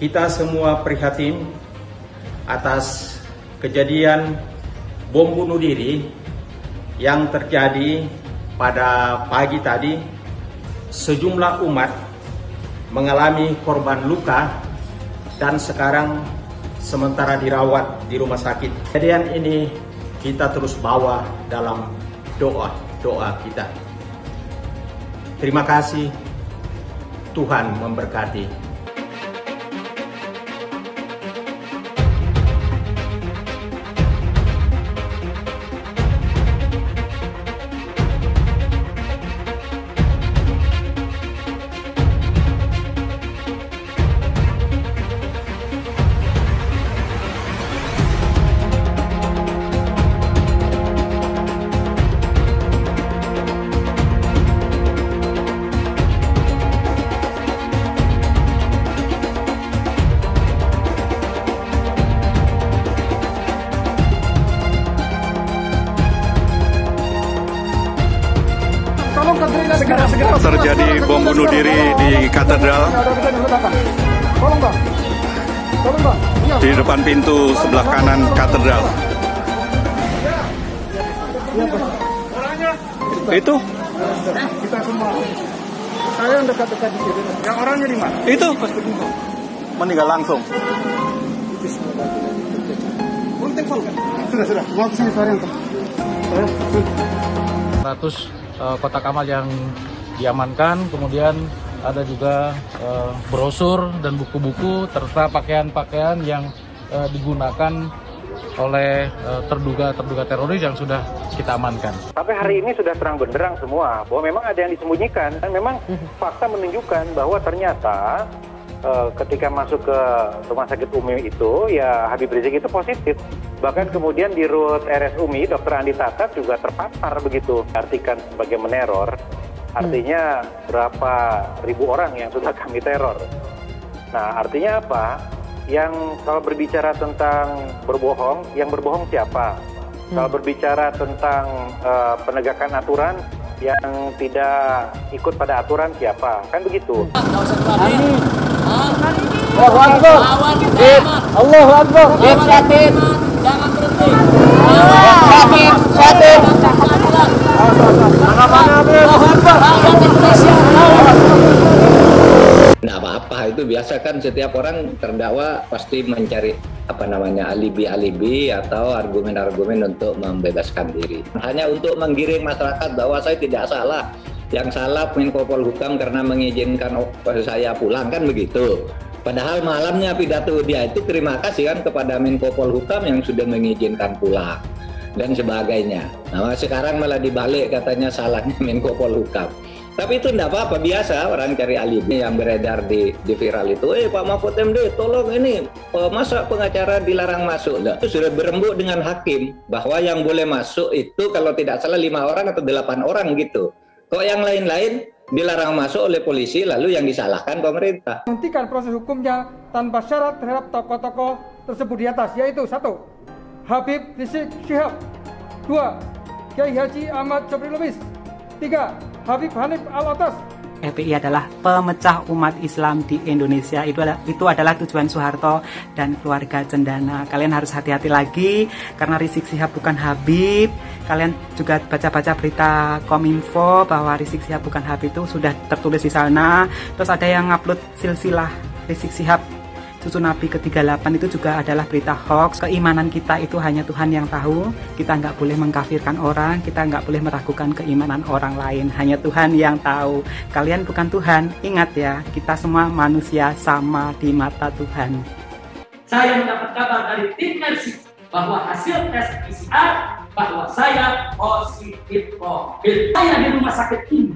Kita semua prihatin atas kejadian bom bunuh diri yang terjadi pada pagi tadi. Sejumlah umat mengalami korban luka dan sekarang sementara dirawat di rumah sakit. Kejadian ini kita terus bawa dalam doa kita. Terima kasih, Tuhan memberkati. Terjadi bom bunuh diri di katedral, di depan pintu sebelah kanan katedral. Itu? Kita semua. Saya yang dekat-dekat di sini. Yang orangnya di mana? Itu meninggal langsung. Sudah. Waktu saya cari yang 100 kotak amal yang diamankan, kemudian ada juga brosur dan buku-buku serta pakaian-pakaian yang digunakan oleh terduga teroris yang sudah kita amankan. Sampai hari ini sudah terang benderang semua bahwa memang ada yang disembunyikan, dan memang fakta menunjukkan bahwa ternyata ketika masuk ke rumah sakit UMI itu, ya Habib Rizik itu positif. Bahkan kemudian di rut RS UMI, Dr. Andi Tatat juga terpapar begitu. Artikan sebagai meneror, artinya berapa ribu orang yang sudah kami teror. Nah, artinya apa? Yang kalau berbicara tentang berbohong, yang berbohong siapa? Kalau berbicara tentang penegakan aturan, yang tidak ikut pada aturan siapa? Kan begitu. Allahu Akbar. Allahu Akbar. Jangan berhenti. Sakit. Nggak apa-apa, itu biasa kan, setiap orang terdakwa pasti mencari alibi-alibi atau argumen-argumen untuk membebaskan diri. Hanya untuk menggiring masyarakat bahwa saya tidak salah. Yang salah Menko Polhukam karena mengizinkan saya pulang, kan begitu. Padahal malamnya pidato dia itu terima kasih kan kepada Menko Polhukam yang sudah mengizinkan pulang dan sebagainya. Nah, sekarang malah dibalik katanya salahnya Menko Polhukam. Tapi itu enggak apa-apa, biasa orang cari alibi. Yang beredar di viral itu, Pak Mahfud MD tolong ini, masa pengacara dilarang masuk? Itu sudah berembuk dengan hakim bahwa yang boleh masuk itu kalau tidak salah 5 orang atau 8 orang gitu. Kok yang lain-lain dilarang masuk oleh polisi, lalu yang disalahkan pemerintah. Hentikan proses hukumnya tanpa syarat terhadap tokoh-tokoh tersebut di atas, yaitu 1. Habib Rizik Syihab, 2. Kiai Haji Ahmad Syafri Lubis, 3. Habib Hanif Alatas. FPI adalah pemecah umat Islam di Indonesia. Itu adalah tujuan Soeharto dan keluarga cendana. Kalian harus hati-hati lagi karena Rizik Syihab bukan Habib. Kalian juga baca-baca berita Kominfo bahwa Rizik Syihab bukan Habib, itu sudah tertulis di sana. Terus ada yang ngupload silsilah Rizik Syihab cucu Nabi ke-38, itu juga adalah berita hoax. Keimanan kita itu hanya Tuhan yang tahu. Kita nggak boleh mengkafirkan orang, kita nggak boleh meragukan keimanan orang lain. Hanya Tuhan yang tahu. Kalian bukan Tuhan. Ingat ya, kita semua manusia sama di mata Tuhan. Saya mendapat kabar dari tim medis bahwa hasil tes PCR bahwa saya positif COVID. Saya di rumah sakit ini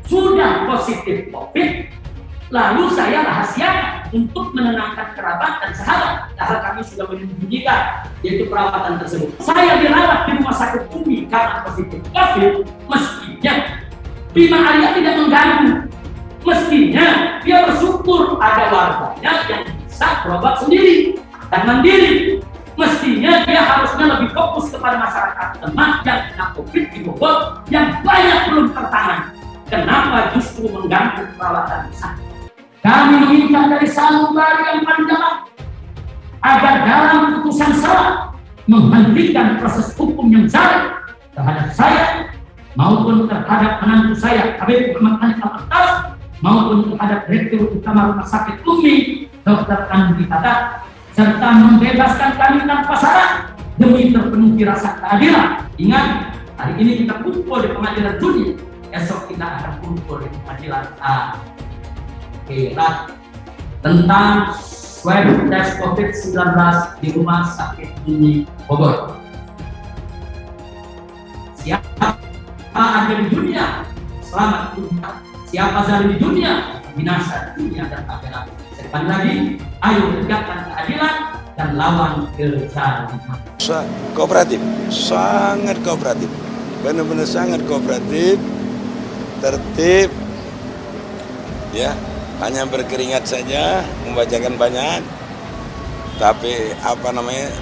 sudah positif COVID. Lalu saya rahasia untuk menenangkan kerabat dan sahabat, karena kami sudah menyembunyikan yaitu perawatan tersebut. Saya dirawat di rumah sakit UMI karena positif COVID. Mestinya Bima Arya tidak mengganggu. Mestinya dia bersyukur ada warganya yang bisa berobat sendiri dan mandiri. Mestinya dia harusnya lebih fokus kepada masyarakat Demak yang kena COVID di Bogor yang banyak belum tertangani. Kenapa justru mengganggu perawatan di sana? Kami meminta dari sanubari yang paling dalam agar dalam putusan salah menghentikan proses hukum yang zalim terhadap saya maupun terhadap menantu saya Habib Muhammad Ali Al-Attas maupun terhadap Direktur Utama Rumah Sakit Umi Dr. Andi Tata, serta membebaskan kami tanpa syarat demi terpenuhi rasa keadilan. Ingat, hari ini kita kumpul di pengadilan dunia, esok kita akan kumpul di pengadilan akhirat. Tentang swab tes COVID-19 di Rumah Sakit Umi Bogor. Siapa ada di dunia selamat dunia, siapa zalim di dunia binasa dunia dan akhirat. Sekali lagi, ayo tegakkan keadilan dan lawan kezaliman. Kooperatif, sangat kooperatif, benar-benar sangat kooperatif, tertib, ya. Hanya berkeringat saja, membacakan banyak, tapi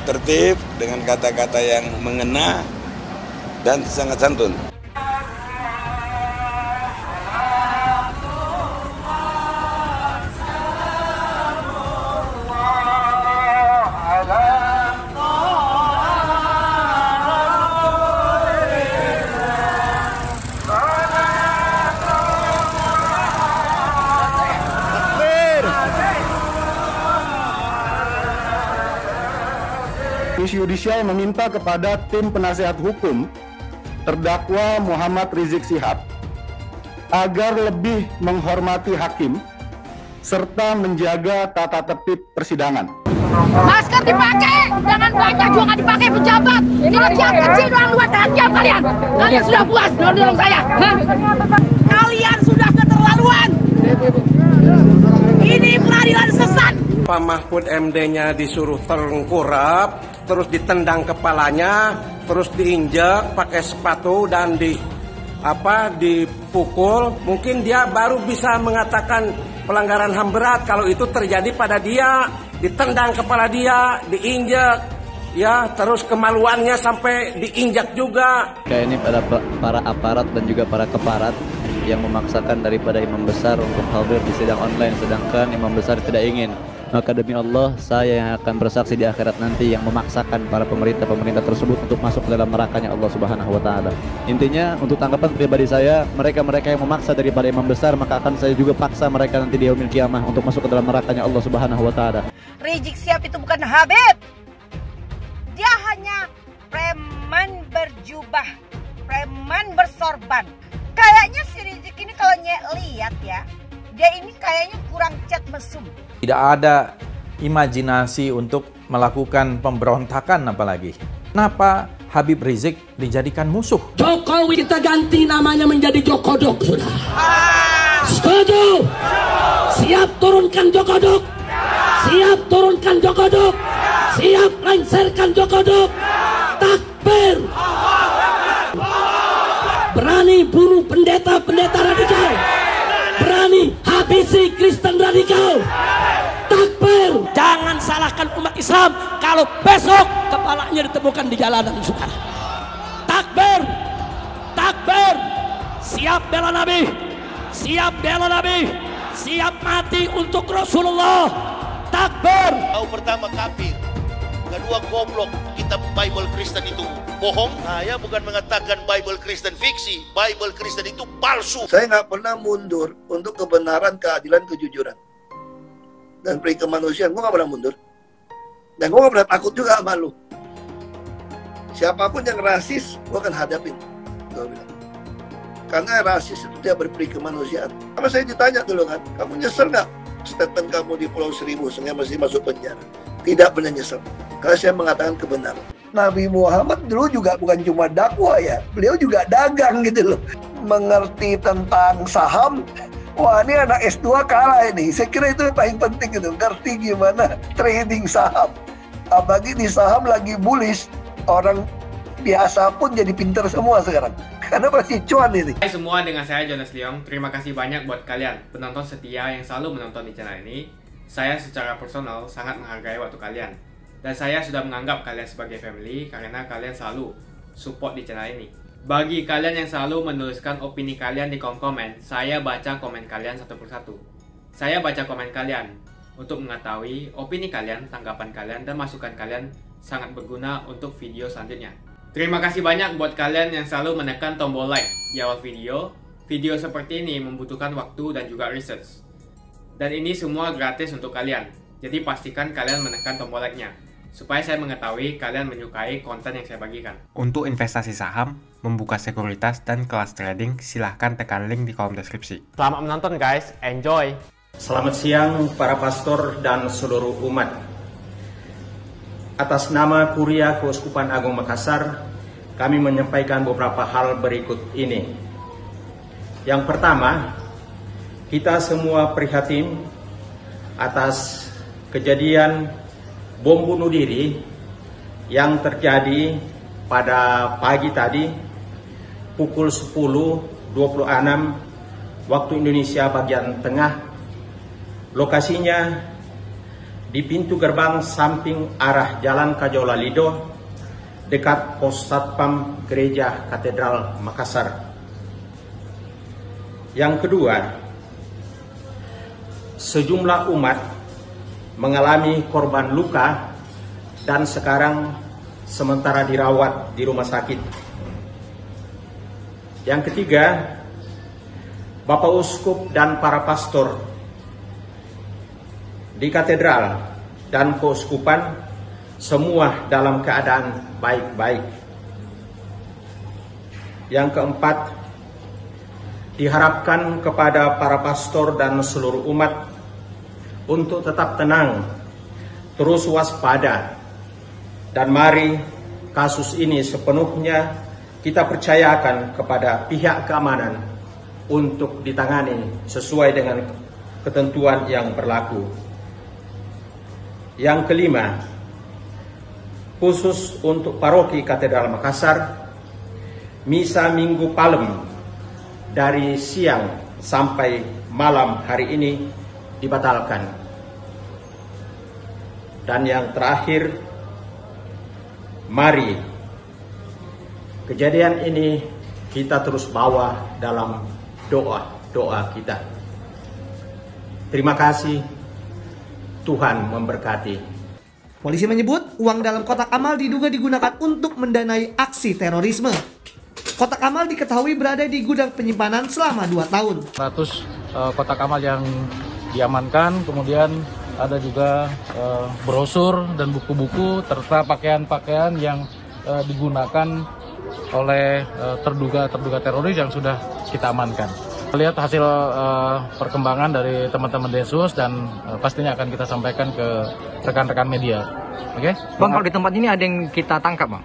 tertib dengan kata-kata yang mengena dan sangat santun. Komisi Yudisial meminta kepada tim penasihat hukum terdakwa Muhammad Rizik Syihab agar lebih menghormati hakim serta menjaga tata tertib persidangan. Masker dipakai, jangan banyak juga nggak dipakai pejabat. Ini yang kecil doang 2 jam kalian. Kalian sudah puas dorong saya. Kalian sudah keterlaluan. Ini peradilan sesat. Pak Mahfud MD-nya disuruh terengkurap, terus ditendang kepalanya, terus diinjek pakai sepatu dan dipukul. Mungkin dia baru bisa mengatakan pelanggaran HAM berat kalau itu terjadi pada dia, ditendang kepala dia, diinjek, ya, terus kemaluannya sampai diinjak juga. Kayak ini para aparat dan juga para keparat yang memaksakan daripada imam besar untuk hadir di sidang online, sedangkan imam besar tidak ingin. Maka demi Allah, saya yang akan bersaksi di akhirat nanti yang memaksakan para pemerintah tersebut untuk masuk ke dalam nerakanya Allah Subhanahu wa Ta'ala. Intinya, untuk tanggapan pribadi saya, mereka yang memaksa daripada imam besar, maka akan saya juga paksa mereka nanti di yaumil kiamah untuk masuk ke dalam nerakanya Allah Subhanahu wa Ta'ala. Rizik Syihab itu bukan Habib. Dia hanya preman berjubah, preman bersorban. Kayaknya si Rizik ini kalau lihat ya, dia ini kayaknya kurang cat mesum. Tidak ada imajinasi untuk melakukan pemberontakan apalagi. Kenapa Habib Rizik dijadikan musuh? Jokowi kita ganti namanya menjadi Jokodok, sudah. Setuju? Siap turunkan Jokodok. Siap turunkan Jokodok. Siap lengserkan Jokodok. Takbir. Berani bunuh pendeta-pendeta radikal. Berani habisi Kristen radikal. Takbir. Jangan salahkan umat Islam kalau besok kepalanya ditemukan di jalanan, saudara. Takbir. Takbir. Siap bela Nabi. Siap bela Nabi. Siap mati untuk Rasulullah. Takbir. Pertama kafir, kedua goblok. Kitab Bible Kristen itu bohong. Saya bukan mengatakan Bible Kristen fiksi, Bible Kristen itu palsu. Saya nggak pernah mundur untuk kebenaran, keadilan, kejujuran, dan peri kemanusiaan. Gue nggak pernah mundur, dan gue nggak pernah takut juga sama lu. Siapapun yang rasis, gue akan hadapin. Gue bilang, karena rasis itu dia berperi kemanusiaan. Sama saya ditanya dulu kan, kamu nyesel nggak statement kamu di Pulau Seribu sehingga masih masuk penjara? Tidak pernah nyesel, karena saya mengatakan kebenaran. Nabi Muhammad dulu juga bukan cuma dakwah ya, beliau juga dagang gitu loh. Mengerti tentang saham, wah ini anak S2 kalah ini. Saya kira itu yang paling penting gitu, ngerti gimana trading saham. Apalagi di saham lagi bullish, orang biasa pun jadi pinter semua sekarang. Karena pasti cuan ini. Hai semua, dengan saya Jonas Leong. Terima kasih banyak buat kalian penonton setia yang selalu menonton di channel ini. Saya secara personal sangat menghargai waktu kalian. Dan saya sudah menganggap kalian sebagai family karena kalian selalu support di channel ini. Bagi kalian yang selalu menuliskan opini kalian di kolom komen, saya baca komen kalian satu persatu. Saya baca komen kalian untuk mengetahui opini kalian, tanggapan kalian, dan masukan kalian sangat berguna untuk video selanjutnya. Terima kasih banyak buat kalian yang selalu menekan tombol like di awal video. Video seperti ini membutuhkan waktu dan juga research. Dan ini semua gratis untuk kalian. Jadi pastikan kalian menekan tombol like-nya, supaya saya mengetahui kalian menyukai konten yang saya bagikan. Untuk investasi saham, membuka sekuritas, dan kelas trading, silahkan tekan link di kolom deskripsi. Selamat menonton guys, enjoy! Selamat siang para pastor dan seluruh umat. Atas nama Kuria Keuskupan Agung Makassar, kami menyampaikan beberapa hal berikut ini. Yang pertama, kita semua prihatin atas kejadian bom bunuh diri yang terjadi pada pagi tadi pukul 10.26 waktu Indonesia bagian tengah. Lokasinya di pintu gerbang samping arah Jalan Kajola Lido dekat Pos Satpam Gereja Katedral Makassar. Yang kedua, sejumlah umat mengalami korban luka dan sekarang sementara dirawat di rumah sakit. Yang ketiga, Bapak Uskup dan para pastor di katedral dan keuskupan semua dalam keadaan baik-baik. Yang keempat, diharapkan kepada para pastor dan seluruh umat untuk tetap tenang, terus waspada, dan mari kasus ini sepenuhnya kita percayakan kepada pihak keamanan untuk ditangani sesuai dengan ketentuan yang berlaku. Yang kelima, khusus untuk paroki Katedral Makassar, misa Minggu Palem dari siang sampai malam hari ini dibatalkan. Dan yang terakhir, mari kejadian ini kita terus bawa dalam doa-doa kita. Terima kasih. Tuhan memberkati. Polisi menyebut uang dalam kotak amal diduga digunakan untuk mendanai aksi terorisme. Kotak amal diketahui berada di gudang penyimpanan selama 2 tahun. 100 kotak amal yang diamankan, kemudian ada juga brosur dan buku-buku serta pakaian-pakaian yang digunakan oleh terduga teroris yang sudah kita amankan. Lihat hasil perkembangan dari teman-teman Densus dan pastinya akan kita sampaikan ke rekan-rekan media. Oke? Bang, kalau di tempat ini ada yang kita tangkap, Bang?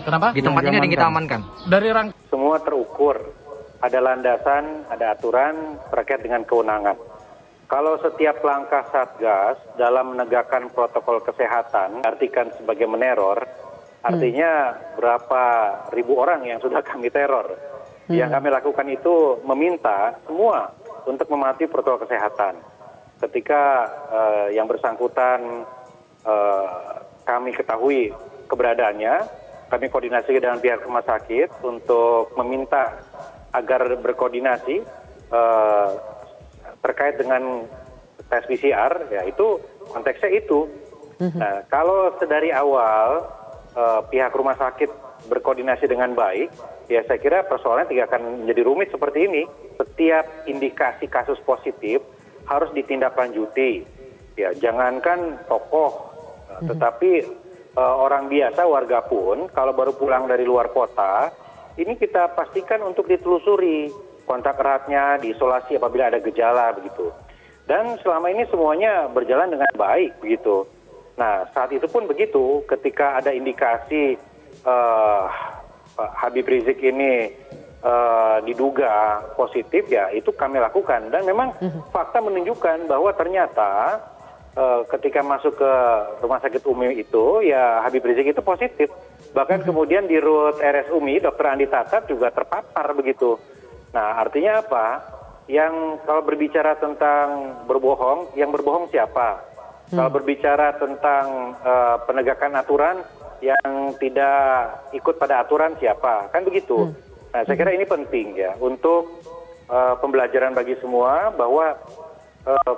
Kenapa? Di tempat ini ada yang kita amankan. Dari semua terukur, ada landasan, ada aturan terkait dengan kewenangan. Kalau setiap langkah Satgas dalam menegakkan protokol kesehatan artikan sebagai meneror, artinya berapa ribu orang yang sudah kami teror. Yang kami lakukan itu meminta semua untuk mematuhi protokol kesehatan. Ketika yang bersangkutan kami ketahui keberadaannya, kami koordinasi dengan pihak rumah sakit untuk meminta agar berkoordinasi terkait dengan tes PCR, ya itu konteksnya itu. Nah, kalau sedari awal pihak rumah sakit berkoordinasi dengan baik, ya saya kira persoalannya tidak akan menjadi rumit seperti ini. Setiap indikasi kasus positif harus ditindaklanjuti. Ya, jangankan tokoh, tetapi orang biasa, warga pun, kalau baru pulang dari luar kota, ini kita pastikan untuk ditelusuri kontak eratnya, diisolasi apabila ada gejala begitu. Dan selama ini semuanya berjalan dengan baik begitu. Nah, saat itu pun begitu, ketika ada indikasi Habib Rizik ini diduga positif, ya itu kami lakukan. Dan memang fakta menunjukkan bahwa ternyata ketika masuk ke rumah sakit UMI itu, ya Habib Rizik itu positif. Bahkan kemudian di RUT RS UMI, Dr. Andi Tatat juga terpapar begitu. Nah, artinya apa? Yang kalau berbicara tentang berbohong, yang berbohong siapa? Kalau berbicara tentang penegakan aturan, yang tidak ikut pada aturan siapa? Kan begitu. Nah, saya kira ini penting ya untuk pembelajaran bagi semua bahwa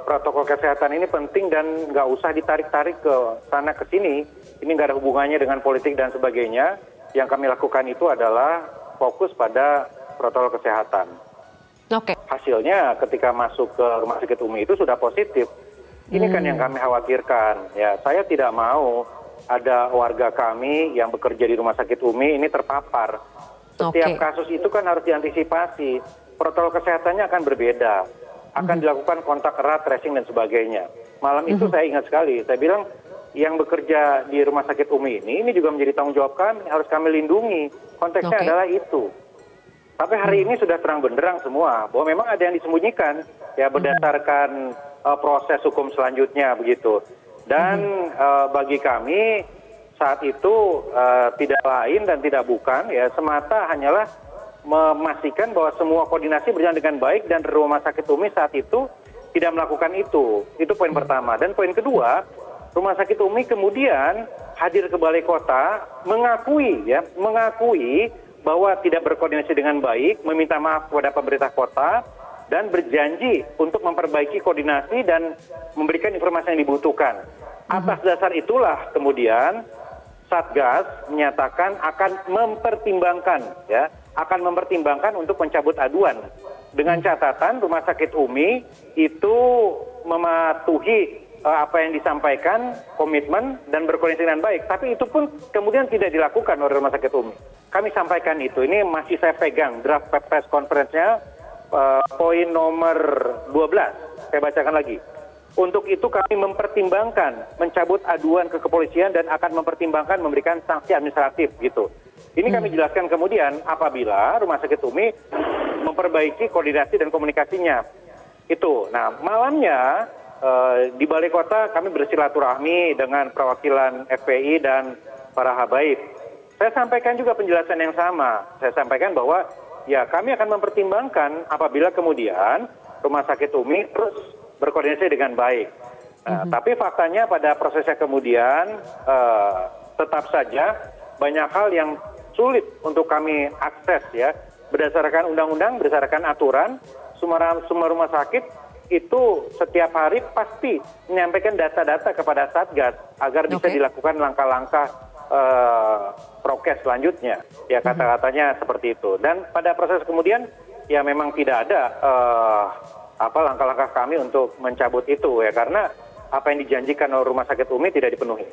protokol kesehatan ini penting dan nggak usah ditarik-tarik ke sana ke sini. Ini nggak ada hubungannya dengan politik dan sebagainya. Yang kami lakukan itu adalah fokus pada protokol kesehatan. Oke. Hasilnya ketika masuk ke Rumah Sakit UMI itu sudah positif. Ini kan yang kami khawatirkan. Ya, saya tidak mau ada warga kami yang bekerja di Rumah Sakit UMI ini terpapar. Setiap kasus itu kan harus diantisipasi. Protokol kesehatannya akan berbeda. Akan dilakukan kontak erat, tracing dan sebagainya. Malam itu saya ingat sekali. Saya bilang yang bekerja di Rumah Sakit UMI ini juga menjadi tanggung jawab kami. Harus kami lindungi. Konteksnya adalah itu. Tapi hari ini sudah terang benderang semua bahwa memang ada yang disembunyikan ya berdasarkan proses hukum selanjutnya begitu. Dan bagi kami saat itu tidak lain dan tidak bukan ya semata hanyalah memastikan bahwa semua koordinasi berjalan dengan baik dan Rumah Sakit UMI saat itu tidak melakukan itu. Itu poin pertama. Dan poin kedua, Rumah Sakit UMI kemudian hadir ke Balai Kota mengakui bahwa tidak berkoordinasi dengan baik, meminta maaf kepada pemerintah kota, dan berjanji untuk memperbaiki koordinasi dan memberikan informasi yang dibutuhkan. Atas dasar itulah kemudian Satgas menyatakan akan mempertimbangkan untuk mencabut aduan. Dengan catatan Rumah Sakit UMI itu mematuhi apa yang disampaikan, komitmen dan berkoordinasi dengan baik. Tapi itu pun kemudian tidak dilakukan oleh Rumah Sakit UMI. Kami sampaikan itu, ini masih saya pegang draft press conference-nya, poin nomor 12, saya bacakan lagi. Untuk itu kami mempertimbangkan mencabut aduan ke kepolisian dan akan mempertimbangkan memberikan sanksi administratif gitu. Ini kami jelaskan kemudian apabila Rumah Sakit UMI memperbaiki koordinasi dan komunikasinya. Itu. Nah, malamnya di Balai Kota kami bersilaturahmi dengan perwakilan FPI dan para habaib. Saya sampaikan juga penjelasan yang sama. Saya sampaikan bahwa ya kami akan mempertimbangkan apabila kemudian Rumah Sakit UMI terus berkoordinasi dengan baik. Nah, tapi faktanya pada prosesnya kemudian tetap saja banyak hal yang sulit untuk kami akses ya. Berdasarkan undang-undang, berdasarkan aturan, semua rumah sakit itu setiap hari pasti menyampaikan data-data kepada Satgas agar bisa dilakukan langkah-langkah prokes selanjutnya. Ya kata-katanya seperti itu. Dan pada proses kemudian ya memang tidak ada langkah-langkah kami untuk mencabut itu ya karena apa yang dijanjikan oleh Rumah Sakit UMI tidak dipenuhi.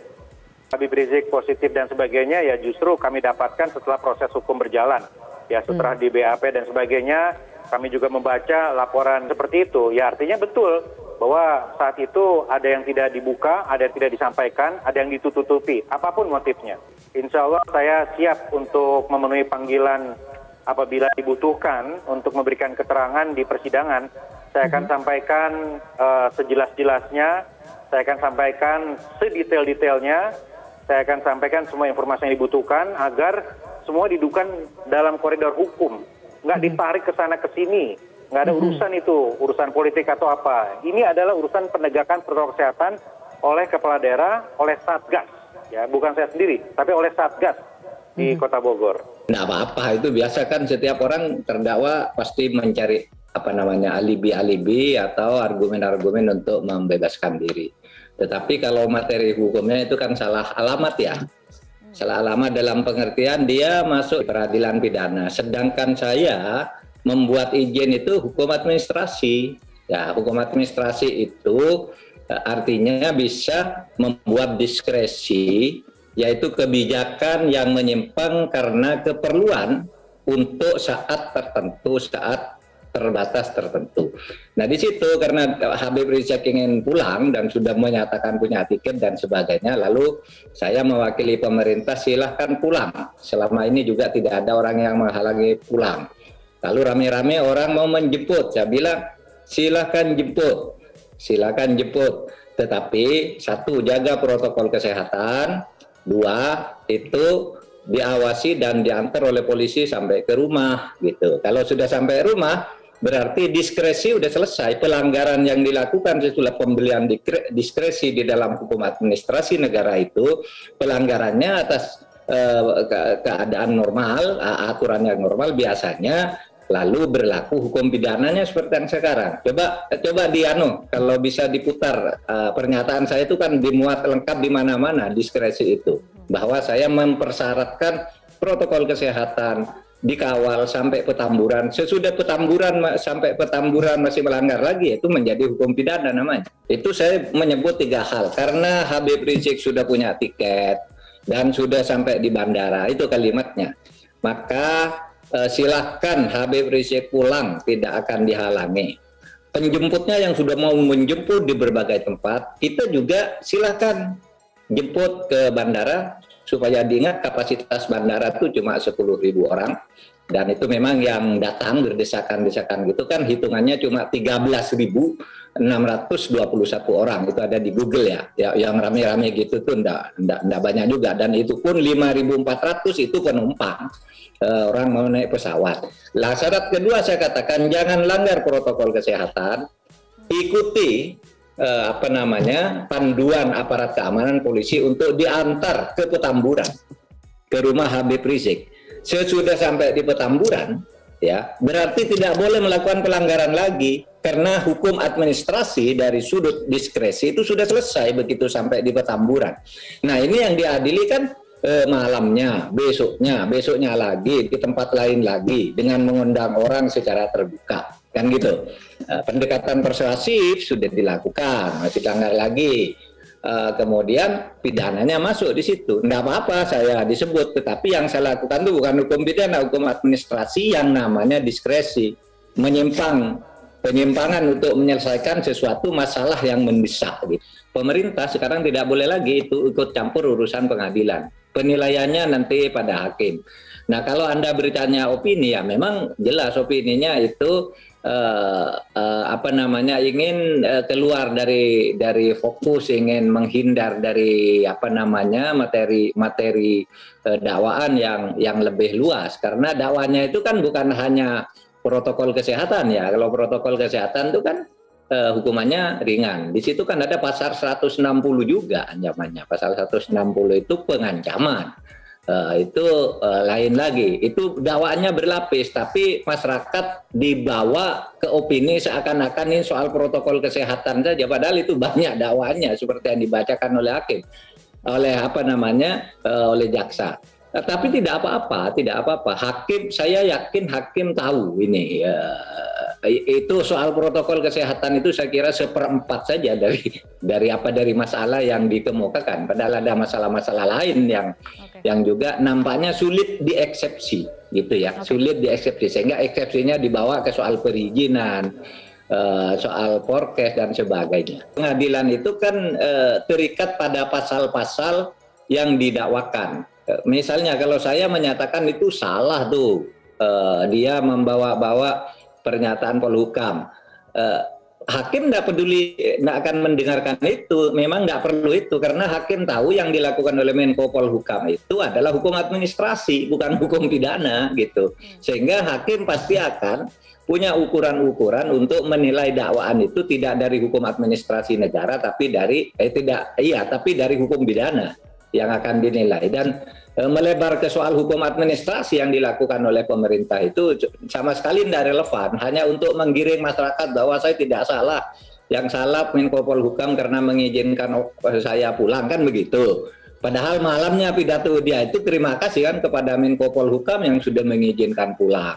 Habib Rizik positif dan sebagainya ya justru kami dapatkan setelah proses hukum berjalan. Ya setelah di BAP dan sebagainya kami juga membaca laporan seperti itu. Ya artinya betul bahwa saat itu ada yang tidak dibuka, ada yang tidak disampaikan, ada yang ditutupi, apapun motifnya. Insya Allah saya siap untuk memenuhi panggilan apabila dibutuhkan untuk memberikan keterangan di persidangan. Saya akan sampaikan sejelas-jelasnya, saya akan sampaikan sedetail-detailnya, saya akan sampaikan semua informasi yang dibutuhkan agar semua didudukan dalam koridor hukum, nggak ditarik ke sana ke sini. Nggak ada urusan itu, urusan politik atau apa. Ini adalah urusan penegakan protokol kesehatan oleh kepala daerah, oleh Satgas. Ya, bukan saya sendiri, tapi oleh Satgas di Kota Bogor. Nggak apa-apa, itu biasa kan setiap orang terdakwa pasti mencari alibi-alibi atau argumen-argumen untuk membebaskan diri. Tetapi kalau materi hukumnya itu kan salah alamat ya. Salah alamat dalam pengertian dia masuk peradilan pidana. Sedangkan saya membuat izin itu hukum administrasi. Ya, hukum administrasi itu artinya bisa membuat diskresi, yaitu kebijakan yang menyimpang karena keperluan untuk saat tertentu, saat terbatas tertentu. Nah di situ karena Habib Rizik ingin pulang dan sudah menyatakan punya tiket dan sebagainya, lalu saya mewakili pemerintah silahkan pulang. Selama ini juga tidak ada orang yang menghalangi pulang. Lalu rame-rame orang mau menjemput, saya bilang silakan jemput, tetapi satu, jaga protokol kesehatan, dua, itu diawasi dan diantar oleh polisi sampai ke rumah gitu. Kalau sudah sampai rumah berarti diskresi udah selesai. Pelanggaran yang dilakukan setelah pembelian diskresi di dalam hukum administrasi negara itu pelanggarannya atas keadaan normal, aturan yang normal biasanya lalu berlaku hukum pidananya seperti yang sekarang. Coba Diano, kalau bisa diputar pernyataan saya itu kan dimuat lengkap di mana-mana diskresi itu, bahwa saya mempersyaratkan protokol kesehatan dikawal sampai Petamburan. Sesudah Petamburan sampai Petamburan masih melanggar lagi, itu menjadi hukum pidana namanya. Itu saya menyebut 3 hal, karena Habib Rizik sudah punya tiket dan sudah sampai di bandara, itu kalimatnya. Maka silahkan Habib Rizik pulang, tidak akan dihalangi. Penjemputnya yang sudah mau menjemput di berbagai tempat, kita juga silahkan jemput ke bandara, supaya diingat kapasitas bandara itu cuma 10.000 orang, dan itu memang yang datang berdesakan-desakan gitu kan hitungannya cuma 13.621 orang, itu ada di Google ya yang rame-rame gitu tuh enggak banyak juga, dan itu pun 5.400 itu penumpang, orang mau naik pesawat. Lah syarat kedua saya katakan jangan langgar protokol kesehatan, ikuti panduan aparat keamanan polisi untuk diantar ke Petamburan, ke rumah Habib Rizik. Sesudah sampai di Petamburan, ya berarti tidak boleh melakukan pelanggaran lagi, karena hukum administrasi dari sudut diskresi itu sudah selesai begitu sampai di Petamburan. Nah ini yang diadili kan malamnya, besoknya lagi di tempat lain lagi dengan mengundang orang secara terbuka. Kan gitu. Pendekatan persuasif sudah dilakukan, masih langgar lagi. Kemudian pidananya masuk di situ. Enggak apa-apa saya disebut, tetapi yang saya lakukan itu bukan hukum pidana, hukum administrasi yang namanya diskresi. Penyimpangan untuk menyelesaikan sesuatu masalah yang mendesak. Gitu. Pemerintah sekarang tidak boleh lagi itu ikut campur urusan pengadilan. Penilaiannya nanti pada hakim. Nah kalau Anda bertanya opini, ya memang jelas opininya itu ingin keluar dari fokus, ingin menghindar dari materi dakwaan yang lebih luas, karena dakwanya itu kan bukan hanya protokol kesehatan ya. Kalau protokol kesehatan itu kan hukumannya ringan. Di situ kan ada pasal 160 juga ancamannya. Pasal 160 itu pengancaman. Itu lain lagi, itu dakwaannya berlapis, tapi masyarakat dibawa ke opini seakan-akan ini soal protokol kesehatan saja, padahal itu banyak dakwaannya seperti yang dibacakan oleh hakim, oleh jaksa. Tapi tidak apa-apa. Hakim, saya yakin hakim tahu ini. Itu soal protokol kesehatan itu saya kira 1/4 saja dari masalah yang dikemukakan. Padahal ada masalah-masalah lain yang juga nampaknya sulit dieksepsi, gitu ya. Sulit dieksepsi, sehingga eksepsinya dibawa ke soal perizinan, soal porkes dan sebagainya. Pengadilan itu kan terikat pada pasal-pasal yang didakwakan. Misalnya kalau saya menyatakan itu salah tuh, dia membawa-bawa pernyataan Polhukam, hakim tidak peduli, tidak akan mendengarkan itu. Memang tidak perlu itu, karena hakim tahu yang dilakukan oleh Menko Polhukam itu adalah hukum administrasi, bukan hukum pidana gitu. Sehingga hakim pasti akan punya ukuran-ukuran untuk menilai dakwaan itu tidak dari hukum administrasi negara, tapi dari dari hukum pidana yang akan dinilai. Dan melebar ke soal hukum administrasi yang dilakukan oleh pemerintah itu sama sekali tidak relevan, hanya untuk menggiring masyarakat bahwa saya tidak salah, yang salah Menko Polhukam karena mengizinkan saya pulang, kan begitu. Padahal malamnya pidato dia itu terima kasih kan kepada Menko Polhukam yang sudah mengizinkan pulang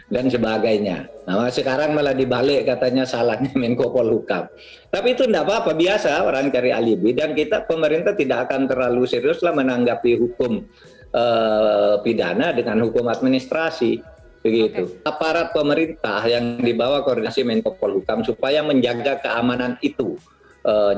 dan sebagainya. Nah sekarang malah dibalik katanya salahnya Menko Polhukam. Tapi itu tidak apa-apa, biasa orang cari alibi, dan pemerintah tidak akan terlalu serius lah menanggapi hukum pidana dengan hukum administrasi, begitu. Aparat pemerintah yang dibawa koordinasi Menko Polhukam supaya menjaga keamanan itu.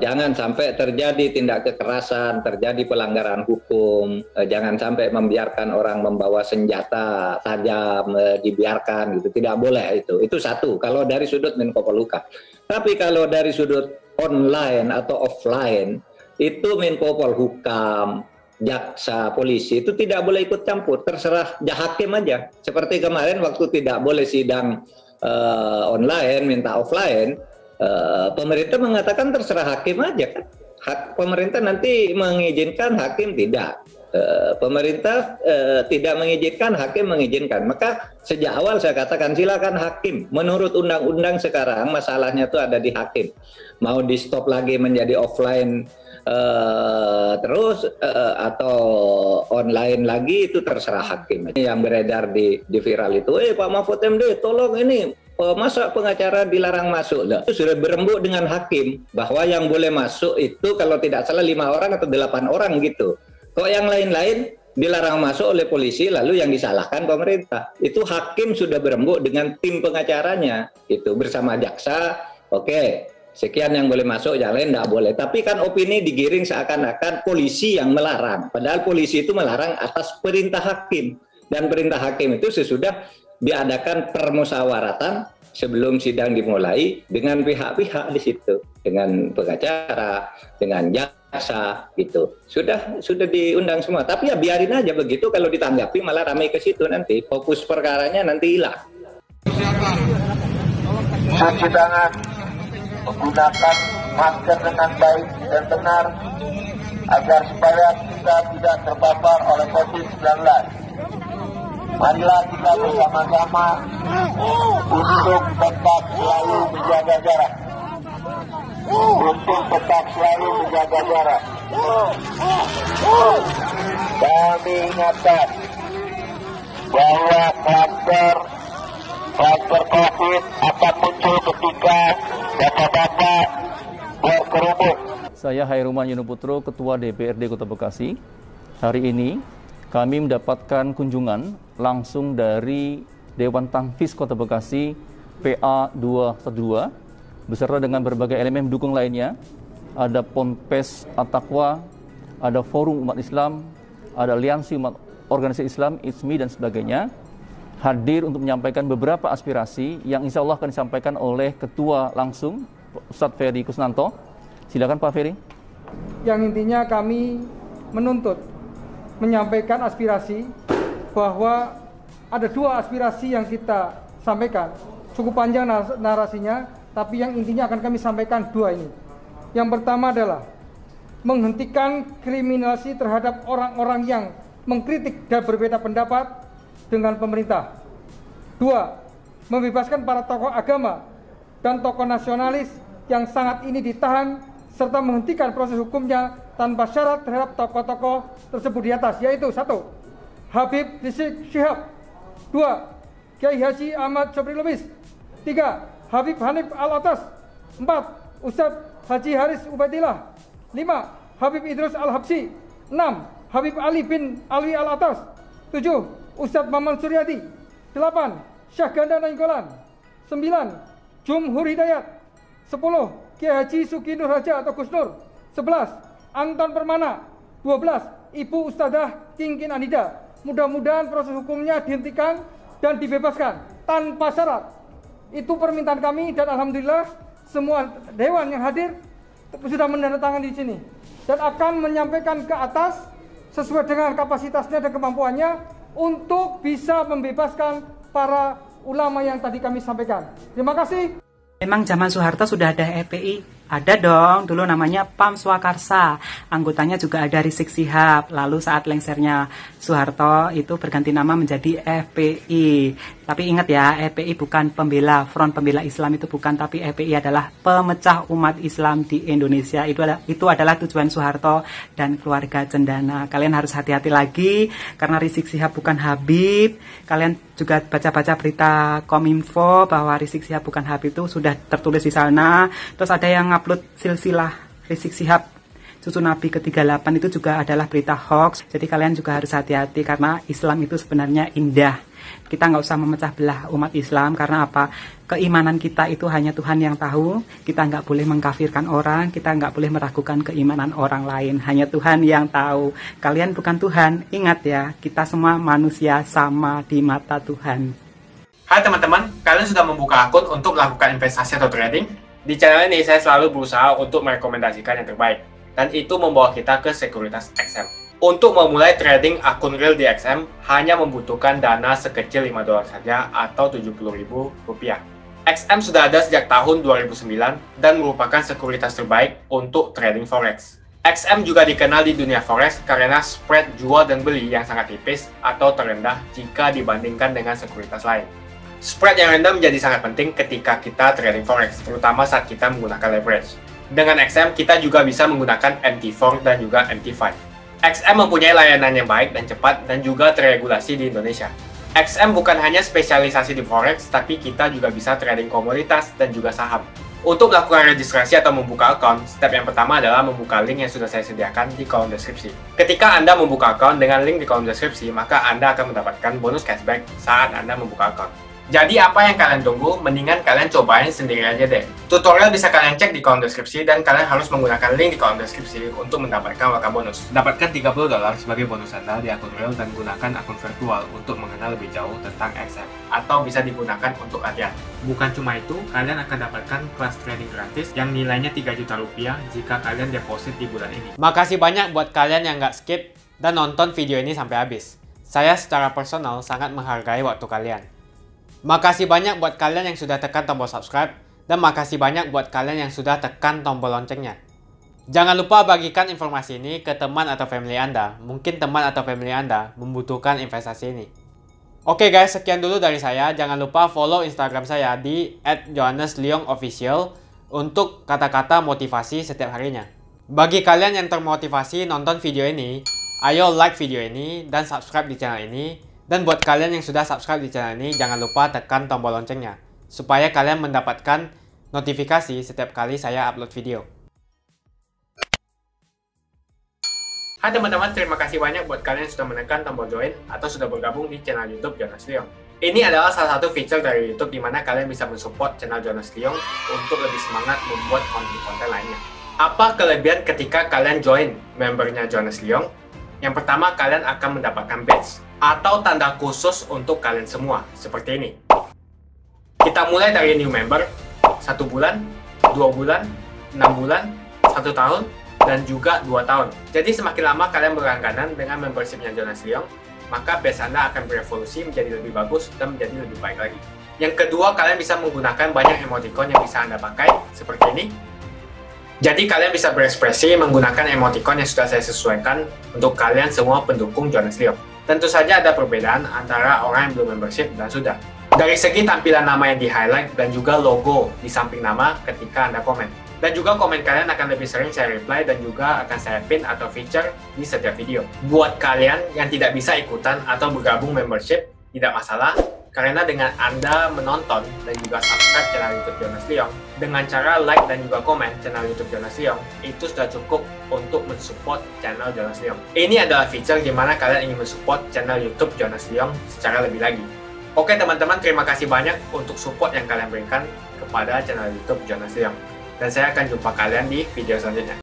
Jangan sampai terjadi tindak kekerasan, terjadi pelanggaran hukum, jangan sampai membiarkan orang membawa senjata tajam, dibiarkan gitu, tidak boleh itu. Itu satu, kalau dari sudut Menko Polhukam. Tapi kalau dari sudut online atau offline, itu Menko Polhukam, jaksa, polisi itu tidak boleh ikut campur, terserah hakim aja. Seperti kemarin waktu tidak boleh sidang online, minta offline, pemerintah mengatakan terserah hakim aja kan. Pemerintah nanti mengizinkan, hakim tidak. Pemerintah tidak mengizinkan, hakim mengizinkan. Maka sejak awal saya katakan silakan hakim. Menurut undang-undang sekarang masalahnya itu ada di hakim. Mau di stop lagi menjadi offline terus atau online lagi itu terserah hakim. Yang beredar di viral itu, Pak Mahfud MD tolong ini masa pengacara dilarang masuk. Lah, itu sudah berembuk dengan hakim bahwa yang boleh masuk itu kalau tidak salah 5 orang atau 8 orang gitu. Kok yang lain-lain dilarang masuk oleh polisi lalu yang disalahkan pemerintah. Itu hakim sudah berembuk dengan tim pengacaranya itu bersama jaksa. Oke, sekian yang boleh masuk, yang lain tidak boleh. Tapi kan opini digiring seakan-akan polisi yang melarang. Padahal polisi itu melarang atas perintah hakim. Dan perintah hakim itu sesudah diadakan permusyawaratan sebelum sidang dimulai dengan pihak-pihak di situ, dengan pengacara, dengan jaksa gitu. Sudah diundang semua. Tapi ya biarin aja begitu, kalau ditanggapi malah ramai ke situ nanti. Fokus perkaranya nanti hilang. Cuci tangan, menggunakan masker dengan baik dan benar agar supaya kita tidak terpapar oleh COVID-19. Marilah kita bersama-sama untuk tetap selalu menjaga jarak. Kami ingatkan bahwa kluster COVID akan muncul ketika bapak-bapak berkerumun. Saya Hairuman Yunuputro, Ketua DPRD Kota Bekasi. Hari ini kami mendapatkan kunjungan langsung dari Dewan Tanfis Kota Bekasi PA 212 beserta dengan berbagai elemen pendukung lainnya. Ada Ponpes At-Taqwa, ada Forum Umat Islam, ada Aliansi Umat Organisasi Islam, ISMI dan sebagainya, hadir untuk menyampaikan beberapa aspirasi yang insya Allah akan disampaikan oleh Ketua langsung Ustadz Ferry Kusnanto. Silakan Pak Ferry. Yang intinya kami menuntut menyampaikan aspirasi bahwa ada 2 aspirasi yang kita sampaikan. Cukup panjang narasinya, tapi yang intinya akan kami sampaikan 2 ini. Yang pertama adalah menghentikan kriminalisasi terhadap orang-orang yang mengkritik dan berbeda pendapat dengan pemerintah. 2, membebaskan para tokoh agama dan tokoh nasionalis yang sangat ini ditahan serta menghentikan proses hukumnya tanpa syarat terhadap tokoh-tokoh tersebut di atas, yaitu 1. Habib Rizik Syihab, 2. Kiai Haji Ahmad Sobri Lubis, 3. Habib Hanif Alatas, 4. Ustadz Haji Haris Ubaidillah, 5. Habib Idrus Al-Habsyi, 6. Habib Ali bin Alwi Alatas, 7. Ustadz Maman Suryadi, 8. Syekh Ganda Nainggolan, 9. Jumhur Hidayat, 10. Kiai Haji Suki Nur Haja atau Gus Nur, 11. Anton Permana, 12. Ibu Ustadzah Kingkin Anida. Mudah-mudahan proses hukumnya dihentikan dan dibebaskan tanpa syarat. Itu permintaan kami dan alhamdulillah semua dewan yang hadir sudah menandatangani di sini dan akan menyampaikan ke atas sesuai dengan kapasitasnya dan kemampuannya untuk bisa membebaskan para ulama yang tadi kami sampaikan. Terima kasih. Memang zaman Soeharto sudah ada FPI. Ada dong, dulu namanya PAM Swakarsa. Anggotanya juga ada Rizik Syihab. Lalu saat lengsernya Soeharto itu berganti nama menjadi FPI. Tapi ingat ya, FPI bukan pembela, Front Pembela Islam itu bukan, tapi FPI adalah pemecah umat Islam di Indonesia. Itu adalah tujuan Soeharto dan keluarga cendana. Kalian harus hati-hati lagi karena Rizik Syihab bukan Habib. Kalian juga baca-baca berita Kominfo bahwa Rizik Syihab bukan Habib itu sudah tertulis di sana. Terus ada yang upload silsilah Rizik Syihab cucu Nabi ke-38 itu juga adalah berita hoax. Jadi kalian juga harus hati-hati karena Islam itu sebenarnya indah. Kita nggak usah memecah belah umat Islam karena apa? Keimanan kita itu hanya Tuhan yang tahu. Kita nggak boleh mengkafirkan orang, kita nggak boleh meragukan keimanan orang lain. Hanya Tuhan yang tahu. Kalian bukan Tuhan. Ingat ya, kita semua manusia sama di mata Tuhan. Hai teman-teman, kalian sudah membuka akun untuk melakukan investasi atau trading? Di channel ini saya selalu berusaha untuk merekomendasikan yang terbaik, dan itu membawa kita ke Sekuritas XM. Untuk memulai trading akun real di XM, hanya membutuhkan dana sekecil $5 saja atau Rp70.000. XM sudah ada sejak tahun 2009 dan merupakan sekuritas terbaik untuk trading forex. XM juga dikenal di dunia forex karena spread jual dan beli yang sangat tipis atau terendah jika dibandingkan dengan sekuritas lain. Spread yang rendah menjadi sangat penting ketika kita trading forex, terutama saat kita menggunakan leverage. Dengan XM, kita juga bisa menggunakan MT4 dan juga MT5. XM mempunyai layanan yang baik dan cepat dan juga teregulasi di Indonesia. XM bukan hanya spesialisasi di forex, tapi kita juga bisa trading komoditas dan juga saham. Untuk melakukan registrasi atau membuka account, step yang pertama adalah membuka link yang sudah saya sediakan di kolom deskripsi. Ketika Anda membuka account dengan link di kolom deskripsi, maka Anda akan mendapatkan bonus cashback saat Anda membuka account. Jadi apa yang kalian tunggu? Mendingan kalian cobain sendiri aja deh. Tutorial bisa kalian cek di kolom deskripsi dan kalian harus menggunakan link di kolom deskripsi untuk mendapatkan welcome bonus. Dapatkan $30 sebagai bonus Anda di akun real dan gunakan akun virtual untuk mengenal lebih jauh tentang XM. Atau bisa digunakan untuk latihan. Bukan cuma itu, kalian akan dapatkan kelas trading gratis yang nilainya 3 juta rupiah jika kalian deposit di bulan ini. Makasih banyak buat kalian yang nggak skip dan nonton video ini sampai habis. Saya secara personal sangat menghargai waktu kalian. Makasih banyak buat kalian yang sudah tekan tombol subscribe, dan makasih banyak buat kalian yang sudah tekan tombol loncengnya. Jangan lupa bagikan informasi ini ke teman atau family Anda. Mungkin teman atau family Anda membutuhkan investasi ini. Oke guys, sekian dulu dari saya. Jangan lupa follow Instagram saya di @johannesleongofficial untuk kata-kata motivasi setiap harinya. Bagi kalian yang termotivasi nonton video ini, ayo like video ini dan subscribe di channel ini. Dan buat kalian yang sudah subscribe di channel ini, jangan lupa tekan tombol loncengnya, supaya kalian mendapatkan notifikasi setiap kali saya upload video. Hai teman-teman, terima kasih banyak buat kalian yang sudah menekan tombol join atau sudah bergabung di channel YouTube Jonas Leong. Ini adalah salah satu feature dari YouTube di mana kalian bisa mensupport channel Jonas Leong untuk lebih semangat membuat konten-konten lainnya. Apa kelebihan ketika kalian join membernya Jonas Leong? Yang pertama, kalian akan mendapatkan badge atau tanda khusus untuk kalian semua, seperti ini. Kita mulai dari new member, 1 bulan, 2 bulan, 6 bulan, 1 tahun, dan juga 2 tahun. Jadi semakin lama kalian berlangganan dengan membershipnya Jonas Leong, maka badge Anda akan berevolusi menjadi lebih bagus dan menjadi lebih baik lagi. Yang kedua, kalian bisa menggunakan banyak emoticon yang bisa Anda pakai, seperti ini. Jadi kalian bisa berekspresi menggunakan emoticon yang sudah saya sesuaikan untuk kalian semua pendukung Jonas Leong. Tentu saja ada perbedaan antara orang yang belum membership dan sudah. Dari segi tampilan nama yang di-highlight dan juga logo di samping nama ketika Anda komen. Dan juga komen kalian akan lebih sering saya reply dan juga akan saya pin atau feature di setiap video. Buat kalian yang tidak bisa ikutan atau bergabung membership, tidak masalah. Karena dengan Anda menonton dan juga subscribe channel YouTube Jonas Leong, dengan cara like dan juga komen channel YouTube Jonas Leong, itu sudah cukup untuk mensupport channel Jonas Leong. Ini adalah feature di mana kalian ingin mensupport channel YouTube Jonas Leong secara lebih lagi. Oke teman-teman, terima kasih banyak untuk support yang kalian berikan kepada channel YouTube Jonas Leong. Dan saya akan jumpa kalian di video selanjutnya.